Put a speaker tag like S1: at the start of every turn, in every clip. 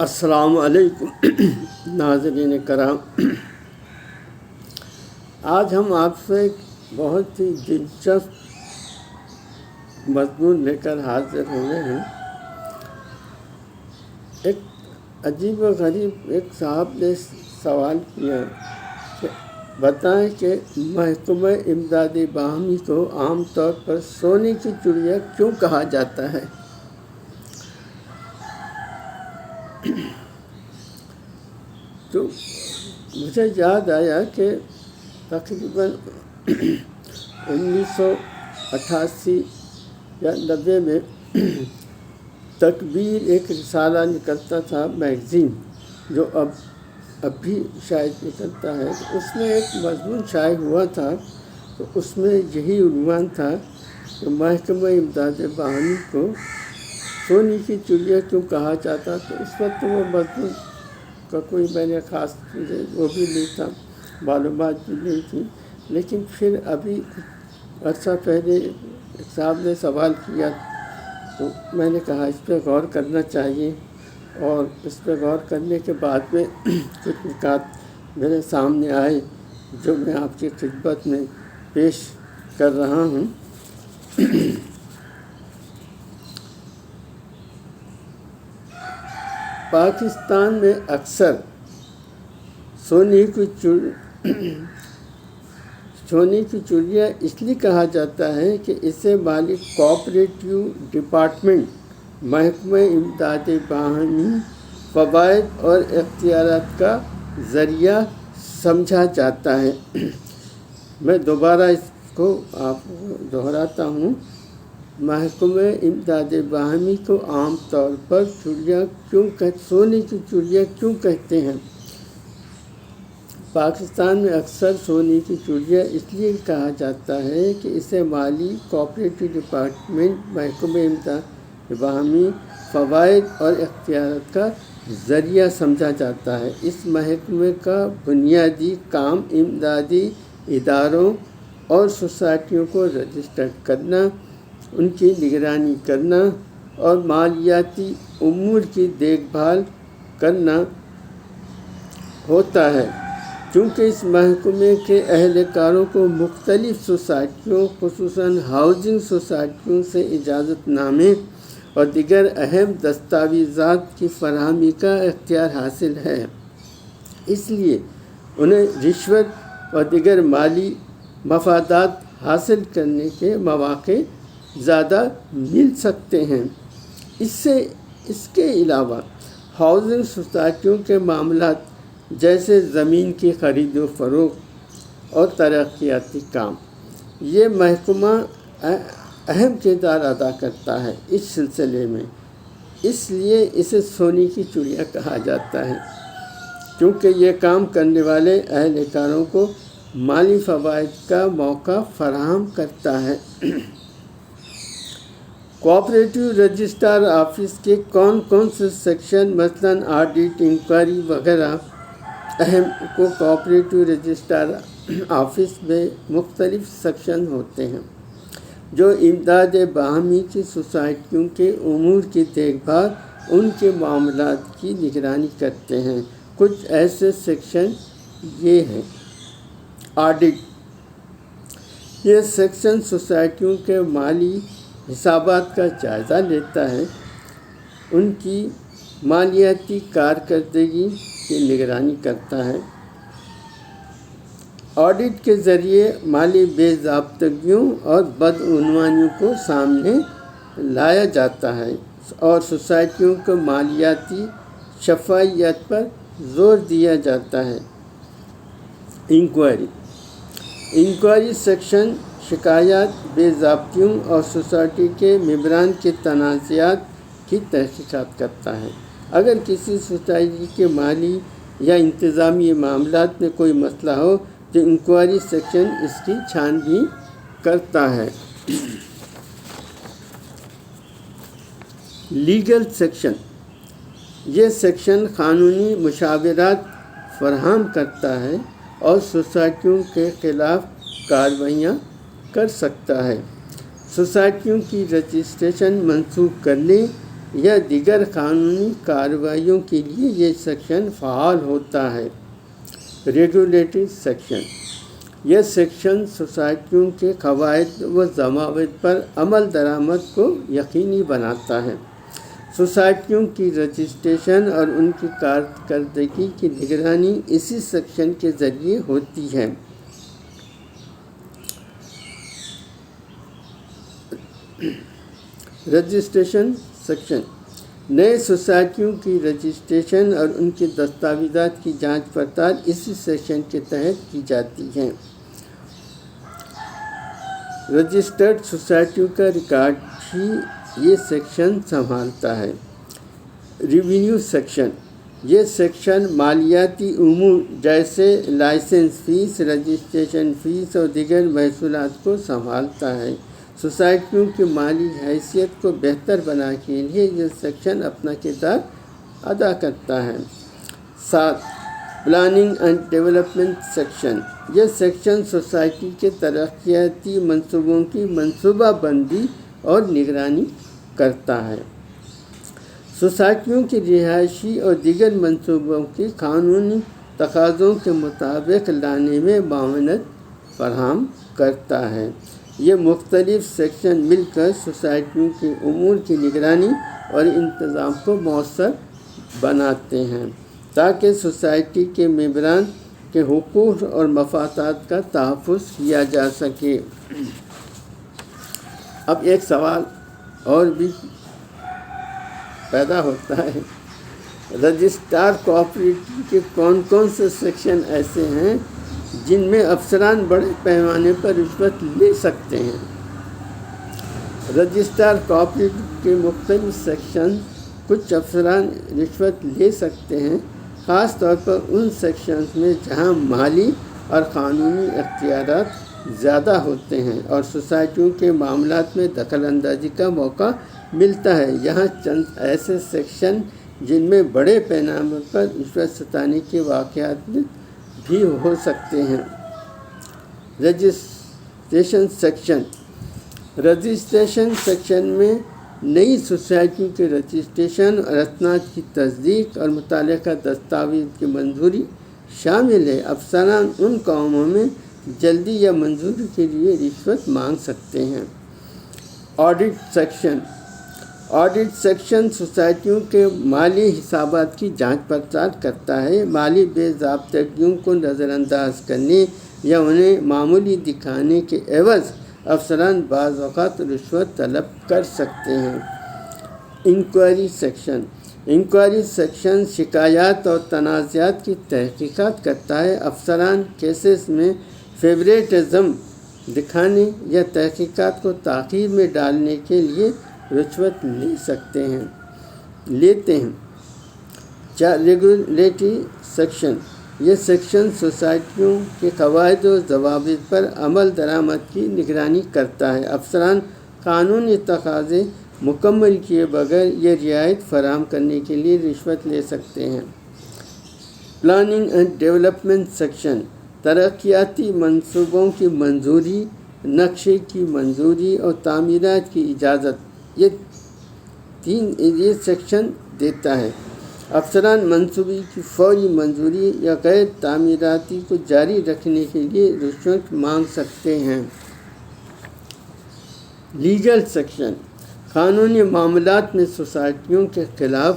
S1: السلام علیکم ناظرین کرام، آج ہم آپ سے ایک بہت ہی دلچسپ مضمون لے کر حاضر ہوئے ہیں۔ ایک عجیب و غریب ایک صاحب نے سوال کیا کہ بتائیں کہ محکمہ امداد باہمی کو عام طور پر سونے کی چڑیا کیوں کہا جاتا ہے؟ تو مجھے یاد آیا کہ تقریباً 1988 یا 90 میں تکبیر ایک رسالہ نکلتا تھا، میگزین، جو اب بھی شاید نکلتا ہے۔ تو اس میں ایک مضمون شائع ہوا تھا، تو اس میں یہی عنوان تھا کہ محکمہ امداد باہمی کو سونے کی چڑیا کیوں کہا جاتا۔ تو اس وقت وہ مضمون کا کوئی میں نے خاص وہ بھی نہیں تھا، معلومات بھی نہیں تھی، لیکن پھر ابھی عرصہ پہلے ایک صاحب نے سوال کیا تو میں نے کہا اس پہ غور کرنا چاہیے، اور اس پہ غور کرنے کے بعد میں کچھ نکات میرے سامنے آئے جو میں آپ کی خدمت میں پیش کر رہا ہوں۔ پاکستان میں اکثر سونے کی چڑیا اس لیے کہا جاتا ہے کہ اسے مالی کوآپریٹو ڈپارٹمنٹ محکمہ امداد باہمی فوائد اور اختیارات کا ذریعہ سمجھا جاتا ہے۔ میں دوبارہ اس کو آپ دہراتا ہوں۔ محکمہ امداد باہمی کو عام طور پر سونے کی چڑیا کیوں کہتے ہیں؟ پاکستان میں اکثر سونے کی چڑیا اس لیے کہا جاتا ہے کہ اسے مالی کوآپریٹو ڈپارٹمنٹ محکمہ امداد باہمی فوائد اور اختیارات کا ذریعہ سمجھا جاتا ہے۔ اس محکمے کا بنیادی کام امدادی اداروں اور سوسائٹیوں کو رجسٹر کرنا، ان کی نگرانی کرنا اور مالیاتی امور کی دیکھ بھال کرنا ہوتا ہے۔ چونکہ اس محکمے کے اہلکاروں کو مختلف سوسائٹیوں، خصوصاً ہاؤسنگ سوسائٹیوں سے اجازت نامے اور دیگر اہم دستاویزات کی فراہمی کا اختیار حاصل ہے، اس لیے انہیں رشوت اور دیگر مالی مفادات حاصل کرنے کے مواقع زیادہ مل سکتے ہیں۔ اس کے علاوہ ہاؤسنگ سوسائٹیوں کے معاملات جیسے زمین کی خرید و فروخت اور ترقیاتی کام، یہ محکمہ اہم کردار ادا کرتا ہے اس سلسلے میں، اس لیے اسے سونے کی چڑیا کہا جاتا ہے، کیونکہ یہ کام کرنے والے اہلکاروں کو مالی فوائد کا موقع فراہم کرتا ہے۔ کوآپریٹو رجسٹرار آفس کے کون سے سیکشن، مثلاً آڈٹ، انکوائری وغیرہ کوآپریٹو رجسٹرار آفس میں مختلف سیکشن ہوتے ہیں جو امداد باہمی کی سوسائٹیوں کے امور کی دیکھ بھال، ان کے معاملات کی نگرانی کرتے ہیں۔ کچھ ایسے سیکشن یہ ہیں: آڈٹ، یہ سیکشن سوسائٹیوں کے مالی حسابات کا جائزہ لیتا ہے، ان کی مالیاتی کارکردگی کی نگرانی کرتا ہے۔ آڈٹ کے ذریعے مالی بے ضابطگیوں اور بدعنوانیوں کو سامنے لایا جاتا ہے اور سوسائٹیوں کو مالیاتی شفافیت پر زور دیا جاتا ہے۔ انکوائری سیکشن شکایات، بے ضابطگیوں اور سوسائٹی کے ممبران کے تنازعات کی تحقیقات کرتا ہے۔ اگر کسی سوسائٹی کے مالی یا انتظامی معاملات میں کوئی مسئلہ ہو تو انکوائری سیکشن اس کی چھان بین کرتا ہے۔ لیگل سیکشن، یہ سیکشن قانونی مشاورات فراہم کرتا ہے اور سوسائٹیوں کے خلاف کارروائیاں کر سکتا ہے۔ سوسائٹیوں کی رجسٹریشن منسوخ کرنے یا دیگر قانونی کارروائیوں کے لیے یہ سیکشن فعال ہوتا ہے۔ ریگولیٹری سیکشن، یہ سیکشن سوسائٹیوں کے قواعد و ضوابط پر عمل درآمد کو یقینی بناتا ہے۔ سوسائٹیوں کی رجسٹریشن اور ان کی کارکردگی کی نگرانی اسی سیکشن کے ذریعے ہوتی ہے۔ رجسٹریشن سیکشن، نئے سوسائٹیوں کی رجسٹریشن اور ان کے دستاویزات کی جانچ پڑتال اسی سیکشن کے تحت کی جاتی ہے۔ رجسٹرڈ سوسائٹیوں کا ریکارڈ بھی یہ سیکشن سنبھالتا ہے۔ ریونیو سیکشن، یہ سیکشن مالیاتی امور جیسے لائسنس فیس، رجسٹریشن فیس اور دیگر محصولات کو سنبھالتا ہے۔ سوسائٹیوں کی مالی حیثیت کو بہتر بنانے کے لیے یہ سیکشن اپنا کردار ادا کرتا ہے۔ 7. پلاننگ اینڈ ڈیولپمنٹ سیکشن، یہ سیکشن سوسائٹی کے ترقیاتی منصوبوں کی منصوبہ بندی اور نگرانی کرتا ہے۔ سوسائٹیوں کی رہائشی اور دیگر منصوبوں کی قانونی تقاضوں کے مطابق لانے میں معاونت فراہم کرتا ہے۔ یہ مختلف سیکشن مل کر سوسائٹیوں کے امور کی نگرانی اور انتظام کو مؤثر بناتے ہیں تاکہ سوسائٹی کے ممبران کے حقوق اور مفادات کا تحفظ کیا جا سکے۔ اب ایک سوال اور بھی پیدا ہوتا ہے، رجسٹرار کوآپریٹو کے کون کون سے سیکشن ایسے ہیں جن میں افسران بڑے پیمانے پر رشوت لے سکتے ہیں؟ رجسٹرار کوآپریٹو کے مختلف سیکشن، کچھ افسران رشوت لے سکتے ہیں، خاص طور پر ان سیکشنز میں جہاں مالی اور قانونی اختیارات زیادہ ہوتے ہیں اور سوسائٹیوں کے معاملات میں دخل اندازی کا موقع ملتا ہے۔ یہاں چند ایسے سیکشن جن میں بڑے پیمانے پر رشوت ستانی کے واقعات بھی ہو سکتے ہیں۔ رجسٹریشن سیکشن، رجسٹریشن سیکشن میں نئی سوسائٹیوں کے رجسٹریشن اور اسناد کی تصدیق اور متعلقہ دستاویز کی منظوری شامل ہے۔ افسران ان کاموں میں جلدی یا منظوری کے لیے رشوت مانگ سکتے ہیں۔ آڈٹ سیکشن، آڈٹ سیکشن سوسائٹیوں کے مالی حسابات کی جانچ پڑتال کرتا ہے۔ مالی بے ضابطگیوں کو نظر انداز کرنے یا انہیں معمولی دکھانے کے عوض افسران بعض اوقات رشوت طلب کر سکتے ہیں۔ انکوائری سیکشن، انکوائری سیکشن شکایات اور تنازعات کی تحقیقات کرتا ہے۔ افسران کیسز میں فیورٹزم دکھانے یا تحقیقات کو تاخیر میں ڈالنے کے لیے رشوت لیتے ہیں۔ ریگولیٹری سیکشن، یہ سیکشن سوسائٹیوں کے قواعد و ضوابط پر عمل درآمد کی نگرانی کرتا ہے۔ افسران قانونی تقاضے مکمل کیے بغیر یہ رعایت فراہم کرنے کے لیے رشوت لے سکتے ہیں۔ پلاننگ اینڈ ڈیولپمنٹ سیکشن، ترقیاتی منصوبوں کی منظوری، نقشے کی منظوری اور تعمیرات کی اجازت، یہ سیکشن دیتا ہے۔ افسران منصوبے کی فوری منظوری یا غیر تعمیراتی کو جاری رکھنے کے لیے رشوت مانگ سکتے ہیں۔ لیگل سیکشن، قانونی معاملات میں سوسائٹیوں کے خلاف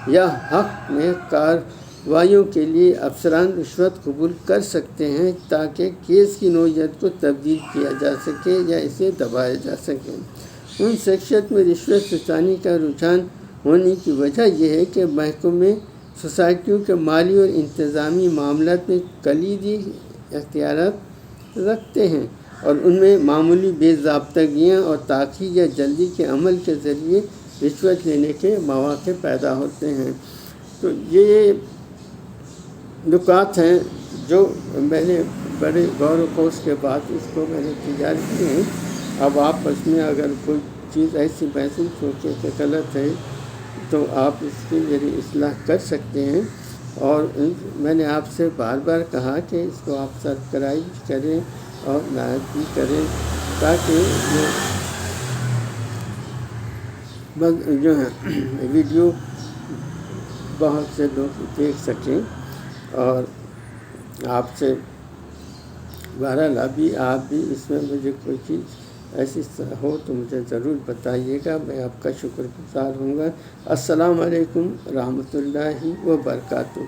S1: یا حق میں کارروائیوں کے لیے افسران رشوت قبول کر سکتے ہیں تاکہ کیس کی نوعیت کو تبدیل کیا جا سکے یا اسے دبایا جا سکے۔ ان سیکشن میں رشوت ستانی کا رجحان ہونے کی وجہ یہ ہے کہ محکمے سوسائٹیوں کے مالی اور انتظامی معاملات میں کلیدی اختیارات رکھتے ہیں اور ان میں معمولی بے ضابطگیاں اور تاخیر یا جلدی کے عمل کے ذریعے رشوت لینے کے مواقع پیدا ہوتے ہیں۔ تو یہ نکات ہیں جو میں نے بڑے غور و خوض کے بعد اس کو میں نے تیار کیے ہیں۔ اب آپ اس میں اگر کوئی چیز ایسی محسوس ہو کہ غلط ہے تو آپ اس کی میری اصلاح کر سکتے ہیں، اور میں نے آپ سے بار بار کہا کہ اس کو آپ سبسکرائب کریں اور لائک بھی کریں تاکہ بس جو ہے ویڈیو بہت سے لوگ دیکھ سکیں، اور آپ سے بہرحال ابھی آپ بھی اس میں مجھے کوئی چیز ایسی ہو تو مجھے ضرور بتائیے گا، میں آپ کا شکر گزار ہوں گا۔ السلام علیکم رحمۃ اللہ وبرکاتہ۔